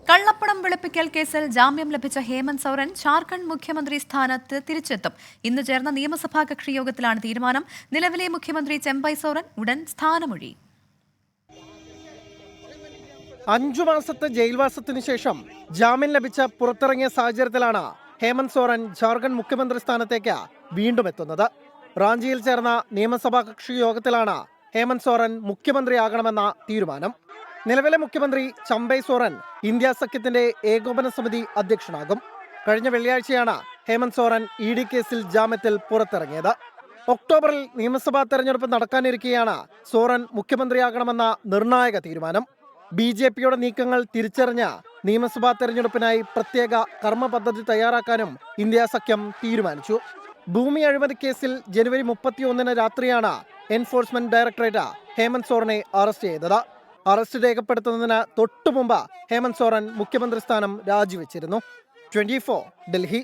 കള്ളപ്പണം വെളുപ്പിക്കൽ കേസിൽ ജാമ്യം ലഭിച്ച ഹേമന്ത് സോറൻ ജാർഖണ്ഡ് മുഖ്യമന്ത്രി സ്ഥാനത്ത് തിരിച്ചെത്തും. ഇന്ന് ചേർന്ന നിയമസഭാ കക്ഷി യോഗത്തിലാണ് തീരുമാനം. നിലവിലെ മുഖ്യമന്ത്രി ചെമ്പൈ സോറൻ ഉടൻ സ്ഥാനമൊഴി. 5 മാസത്തെ ജയിൽവാസത്തിനു ശേഷം ജാമ്യം ലഭിച്ച പുറത്തിറങ്ങിയ സാഹചര്യത്തിലാണ് ഹേമന്ത് സോറൻ ജാർഖണ്ഡ് മുഖ്യമന്ത്രി സ്ഥാനത്തേക്ക് വീണ്ടും എത്തുന്നത്. റാഞ്ചിയിൽ ചേർന്ന നിയമസഭാ കക്ഷി യോഗത്തിലാണ് ഹേമന്ത് സോറൻ മുഖ്യമന്ത്രിയാകണമെന്ന തീരുമാനം. നിലവിലെ മുഖ്യമന്ത്രി ചമ്പൈ സോറൻ ഇന്ത്യ സഖ്യത്തിന്റെ ഏകോപന സമിതി അധ്യക്ഷനാകും. കഴിഞ്ഞ വെള്ളിയാഴ്ചയാണ് ഹേമന്ത് സോറൻ ED കേസിൽ ജാമ്യത്തിൽ പുറത്തിറങ്ങിയത്. ഒക്ടോബറിൽ നിയമസഭാ തെരഞ്ഞെടുപ്പ് നടക്കാനിരിക്കെയാണ് സോറൻ മുഖ്യമന്ത്രിയാകണമെന്ന നിർണായക തീരുമാനം. BJPയുടെ നീക്കങ്ങൾ തിരിച്ചറിഞ്ഞ് നിയമസഭാ തെരഞ്ഞെടുപ്പിനായി പ്രത്യേക കർമ്മ പദ്ധതി തയ്യാറാക്കാനും ഇന്ത്യ സഖ്യം തീരുമാനിച്ചു. ഭൂമി അഴിമതി കേസിൽ ജനുവരി 31 രാത്രിയാണ് എൻഫോഴ്സ്മെന്റ് ഡയറക്ടറേറ്റ് ഹേമന്ത് സോറനെ അറസ്റ്റ് ചെയ്തത്. അറസ്റ്റ് രേഖപ്പെടുത്തുന്നതിന് തൊട്ടുമുമ്പ് ഹേമന്ത് സോറൻ മുഖ്യമന്ത്രി സ്ഥാനം രാജിവെച്ചിരുന്നു. 24 ഡൽഹി.